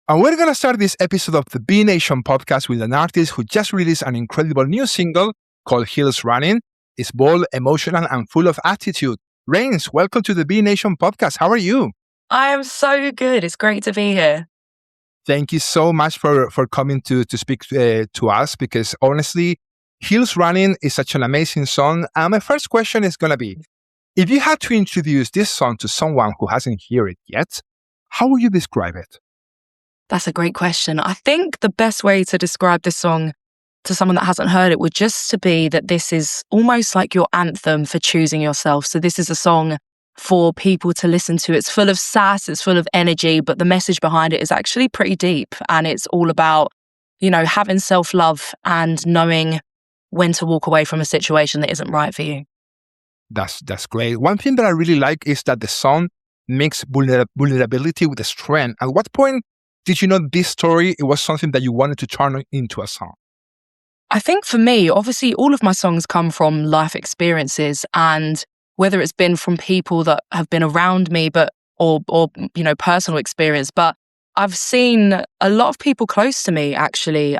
And we're going to start this episode of the B Nation podcast with an artist who just released an incredible new single called Heels Running. It's bold, emotional, and full of attitude. REIGNS, welcome to the B Nation podcast. How are you? I am so good. It's great to be here. Thank you so much for coming to speak to us, because honestly, Heels Running is such an amazing song. And my first question is going to be, if you had to introduce this song to someone who hasn't heard it yet, how would you describe it? That's a great question. I think the best way to describe this song to someone that hasn't heard it would just to be that this is almost like your anthem for choosing yourself. So this is a song for people to listen to. It's full of sass, it's full of energy, but the message behind it is actually pretty deep. And it's all about, having self-love and knowing when to walk away from a situation that isn't right for you. That's great. One thing that I really like is that the song makes vulnerability with the strength. At what point did you know this story, it was something that you wanted to turn into a song? I think for me, obviously, all of my songs come from life experiences, and whether it's been from people that have been around me, or personal experience. But I've seen a lot of people close to me, actually,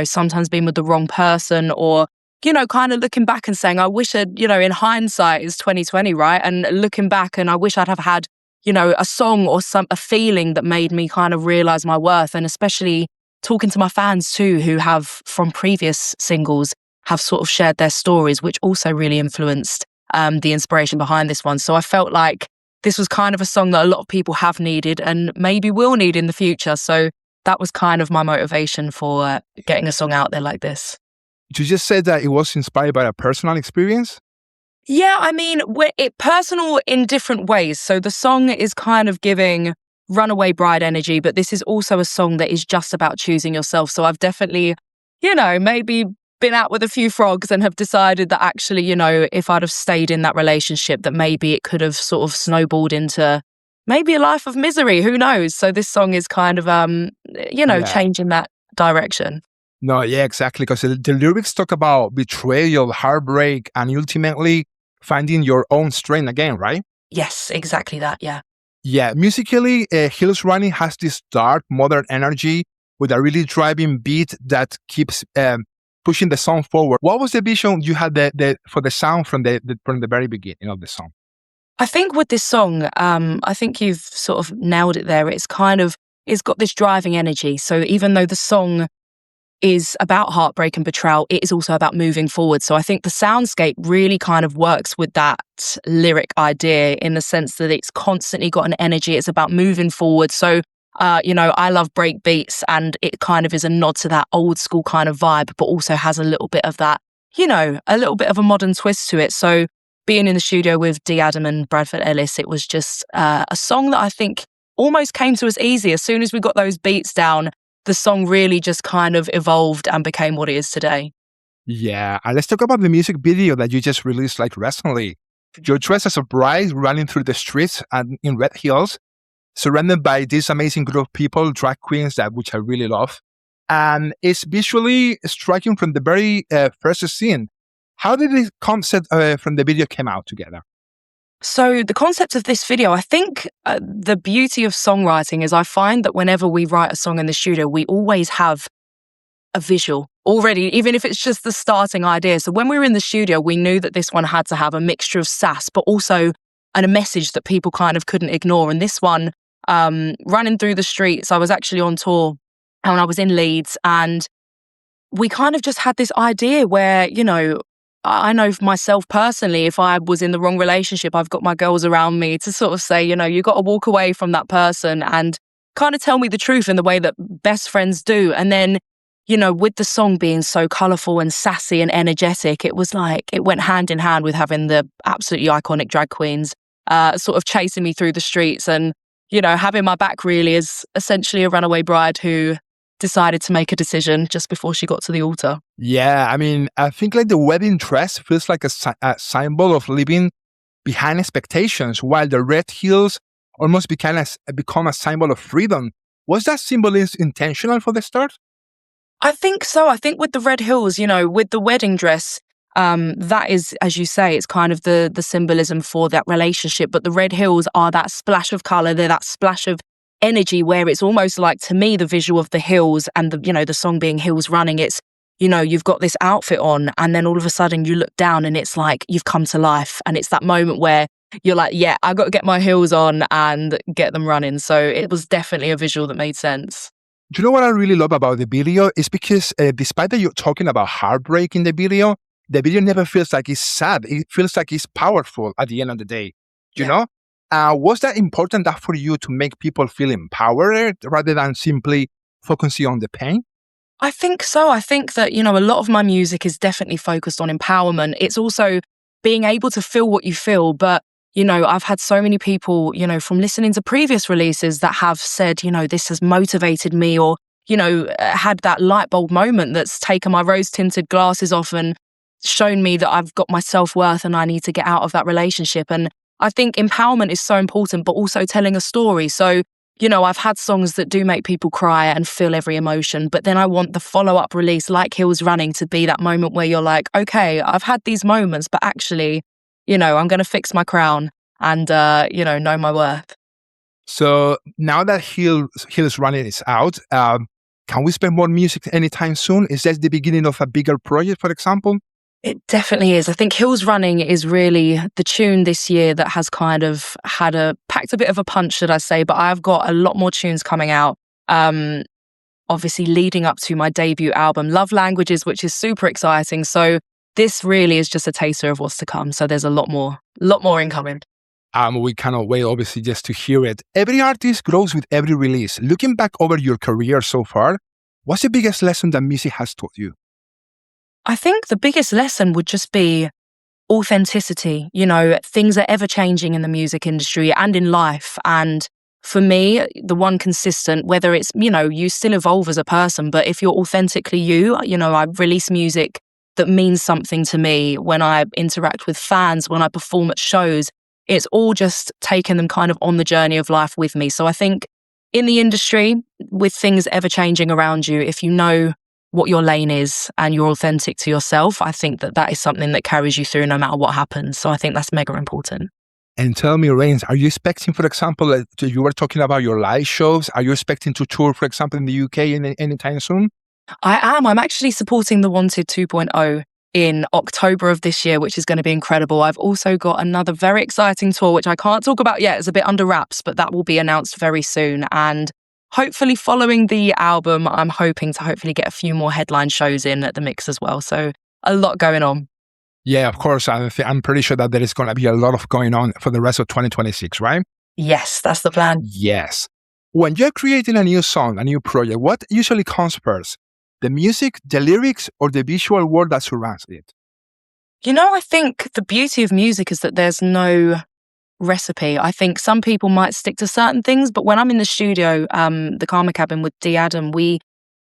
sometimes being with the wrong person, or kind of looking back and saying, I wish in hindsight is 2020, right? And looking back, and I wish I'd have had a song or a feeling that made me kind of realize my worth. And especially talking to my fans too, who have from previous singles have sort of shared their stories, which also really influenced the inspiration behind this one. So I felt like this was kind of a song that a lot of people have needed and maybe will need in the future. So that was kind of my motivation for getting a song out there like this. You just said that it was inspired by a personal experience? Yeah, I mean, it's personal in different ways. So the song is kind of giving runaway bride energy, but this is also a song that is just about choosing yourself. So I've definitely, maybe been out with a few frogs and have decided that actually, if I'd have stayed in that relationship, that maybe it could have sort of snowballed into maybe a life of misery. Who knows? So this song is kind of, changing that direction. No, yeah, exactly. Because the lyrics talk about betrayal, heartbreak, and ultimately finding your own strength again, right? Yes, exactly that. Yeah. Yeah. Musically, Heels Running has this dark, modern energy with a really driving beat that keeps pushing the song forward. What was the vision you had for the sound from the very beginning of the song? I think with this song, I think you've sort of nailed it there. It's got this driving energy. So even though the song is about heartbreak and betrayal, it is also about moving forward. So I think the soundscape really kind of works with that lyric idea in the sense that it's constantly got an energy. It's about moving forward. So, I love break beats, and it kind of is a nod to that old school kind of vibe, but also has a little bit of that, a little bit of a modern twist to it. So being in the studio with D. Adam and Bradford Ellis, it was just a song that I think almost came to us easy. As soon as we got those beats down, the song really just kind of evolved and became what it is today. Yeah, and let's talk about the music video that you just released recently. You're dressed as a bride running through the streets and in red heels, surrounded by this amazing group of people, drag queens, which I really love. And it's visually striking from the very first scene. How did the concept from the video came out together? So the concept of this video, I think the beauty of songwriting is I find that whenever we write a song in the studio, we always have a visual already, even if it's just the starting idea. So when we were in the studio, we knew that this one had to have a mixture of sass, but also a message that people kind of couldn't ignore. And this one, running through the streets, I was actually on tour and I was in Leeds, and we kind of just had this idea where, I know for myself personally, if I was in the wrong relationship, I've got my girls around me to sort of say, you got to walk away from that person and kind of tell me the truth in the way that best friends do. And then, with the song being so colourful and sassy and energetic, it was like it went hand in hand with having the absolutely iconic drag queens sort of chasing me through the streets and, having my back really as essentially a runaway bride who decided to make a decision just before she got to the altar. Yeah, I mean, I think the wedding dress feels like a symbol of living behind expectations, while the red heels almost become a symbol of freedom. Was that symbolism intentional for the start? I think so. I think with the red heels, with the wedding dress, that is, as you say, it's kind of the symbolism for that relationship. But the red heels are that splash of colour. They're that splash of energy where it's almost like, to me, the visual of the hills and the song being Hills Running, it's, you've got this outfit on and then all of a sudden you look down and it's like you've come to life. And it's that moment where you're like, yeah, I got to get my heels on and get them running. So it was definitely a visual that made sense. Do you know what I really love about the video? Is because despite that you're talking about heartbreak in the video never feels like it's sad. It feels like it's powerful at the end of the day. You know? Was that important that for you to make people feel empowered rather than simply focusing on the pain? I think so. I think that, a lot of my music is definitely focused on empowerment. It's also being able to feel what you feel. But, I've had so many people, from listening to previous releases that have said, this has motivated me, or, had that light bulb moment that's taken my rose tinted glasses off and shown me that I've got my self-worth and I need to get out of that relationship. And I think empowerment is so important, but also telling a story. So, I've had songs that do make people cry and feel every emotion, but then I want the follow-up release like Hills Running to be that moment where you're like, okay, I've had these moments, but actually, I'm going to fix my crown and, know my worth. So now that Hills Running is out, can we expect more music anytime soon? Is that the beginning of a bigger project, for example? It definitely is. I think Hills Running is really the tune this year that has kind of packed a bit of a punch, should I say, but I've got a lot more tunes coming out. Obviously leading up to my debut album, Love Languages, which is super exciting. So this really is just a taster of what's to come. So there's a lot more incoming. We cannot wait, obviously, just to hear it. Every artist grows with every release. Looking back over your career so far, what's the biggest lesson that music has taught you? I think the biggest lesson would just be authenticity. Things are ever changing in the music industry and in life. And for me, the one consistent, whether it's, you still evolve as a person, but if you're authentically you, I release music that means something to me when I interact with fans, when I perform at shows. It's all just taking them kind of on the journey of life with me. So I think in the industry, with things ever changing around you, if you know what your lane is and you're authentic to yourself, I think that is something that carries you through no matter what happens. So I think that's mega important. And tell me, Reigns, are you expecting, for example, you were talking about your live shows. Are you expecting to tour, for example, in the UK anytime soon? I am. I'm actually supporting The Wanted 2.0 in October of this year, which is going to be incredible. I've also got another very exciting tour, which I can't talk about yet. It's a bit under wraps, but that will be announced very soon. And hopefully following the album, I'm hoping to get a few more headline shows in at the mix as well. So a lot going on. Yeah, of course. I'm pretty sure that there is going to be a lot of going on for the rest of 2026, right? Yes, that's the plan. Yes. When you're creating a new song, a new project, what usually comes first? The music, the lyrics, or the visual world that surrounds it? I think the beauty of music is that there's no recipe. I think some people might stick to certain things, but when I'm in the studio, the Karma Cabin with D. Adam, we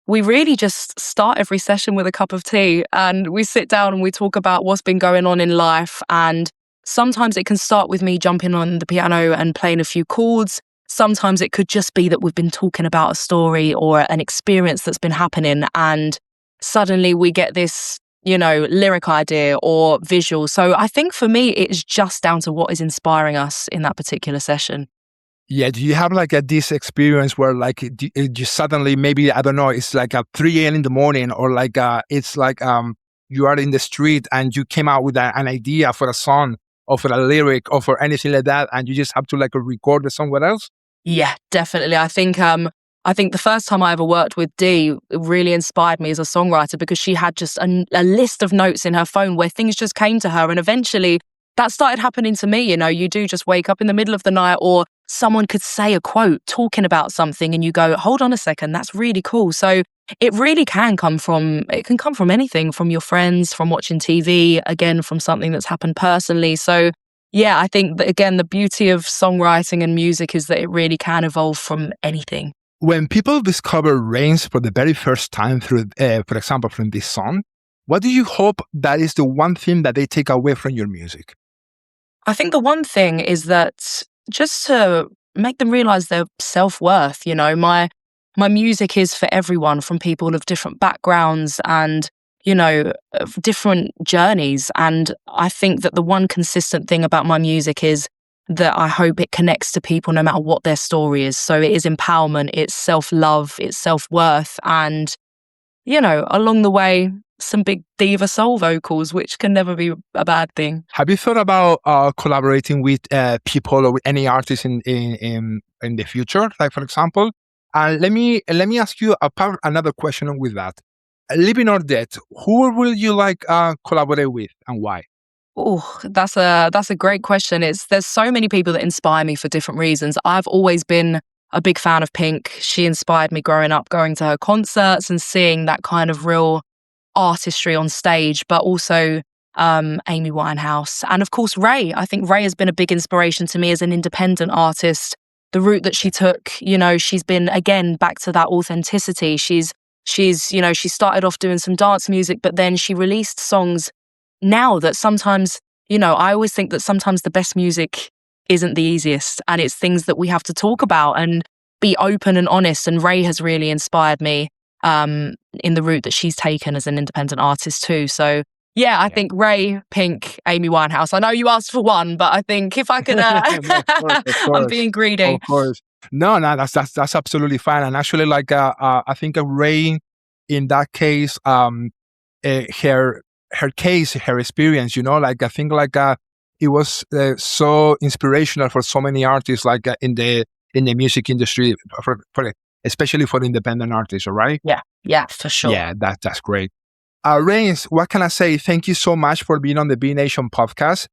really just start every session with a cup of tea and we sit down and we talk about what's been going on in life. And sometimes it can start with me jumping on the piano and playing a few chords. Sometimes it could just be that we've been talking about a story or an experience that's been happening and suddenly we get this, lyric idea or visual. So I think for me, it's just down to what is inspiring us in that particular session. Yeah, do you have this experience where you suddenly, maybe, I don't know, it's like at 3 a.m. in the morning, or it's like you are in the street and you came out with an idea for a song or for a lyric or for anything like that, and you just have to record it somewhere else? Yeah, definitely. I think the first time I ever worked with Dee really inspired me as a songwriter because she had just a list of notes in her phone where things just came to her. And eventually that started happening to me. You do just wake up in the middle of the night or someone could say a quote talking about something and you go, hold on a second, that's really cool. So it really can come from anything, from your friends, from watching TV, again, from something that's happened personally. So yeah, I think that, again, the beauty of songwriting and music is that it really can evolve from anything. When people discover REIGNS for the very first time through, for example, from this song, what do you hope that is the one thing that they take away from your music? I think the one thing is that just to make them realize their self-worth. My music is for everyone, from people of different backgrounds and of different journeys. And I think that the one consistent thing about my music is that I hope it connects to people no matter what their story is. So it is empowerment, it's self-love, it's self-worth, and, you know, along the way, some big diva soul vocals, which can never be a bad thing. Have you thought about collaborating with people or with any artists in the future? Like, for example, let me ask you another question with that. Living or dead, who will you like collaborate with and why? Oh, that's a great question. There's so many people that inspire me for different reasons. I've always been a big fan of Pink. She inspired me growing up, going to her concerts and seeing that kind of real artistry on stage, but also Amy Winehouse. And of course, Ray. I think Ray has been a big inspiration to me as an independent artist. The route that she took, you know, she's been, again, back to that authenticity. She's you know, she started off doing some dance music, but then she released songs now that sometimes, you know, I always think that sometimes the best music isn't the easiest, and it's things that we have to talk about and be open and honest. And Ray has really inspired me in the route that she's taken as an independent artist too. So yeah, I think Ray, Pink, Amy Winehouse. I know you asked for one, but I think if I could, Of course. I'm being greedy. Of course. No, that's absolutely fine. And actually, like, I think Ray, in that case, her case, her experience, you know, like, I think like it was so inspirational for so many artists, like in the music industry, especially for independent artists. All right. Yeah, for sure. Yeah, that's great. Reigns, what can I say? Thank you so much for being on the B Nation podcast.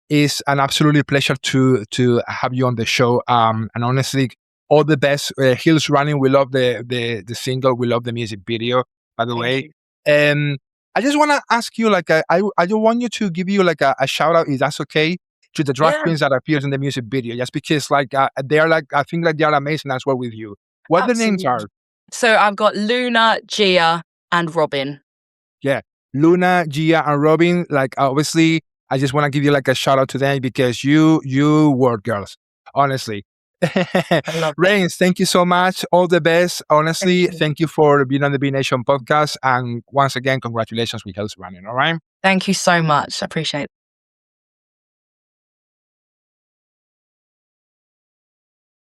It's an absolutely pleasure to have you on the show. And honestly, all the best. Hills Running, we love the single. We love the music video, by the way. I just want to ask you, like, I just want you to give you like a shout out, if that's okay, to the drag queens that appears in the music video, just because like they are like, I think like they are amazing as well with you. What the names are? So I've got Luna, Gia, and Robin. Yeah, Luna, Gia, and Robin. Like, obviously, I just want to give you like a shout out to them because you were girls, honestly. Reigns, thank you so much. All the best. Honestly, thank you for being on the B Nation podcast. And once again, congratulations with Hills Running. All right. Thank you so much. I appreciate it.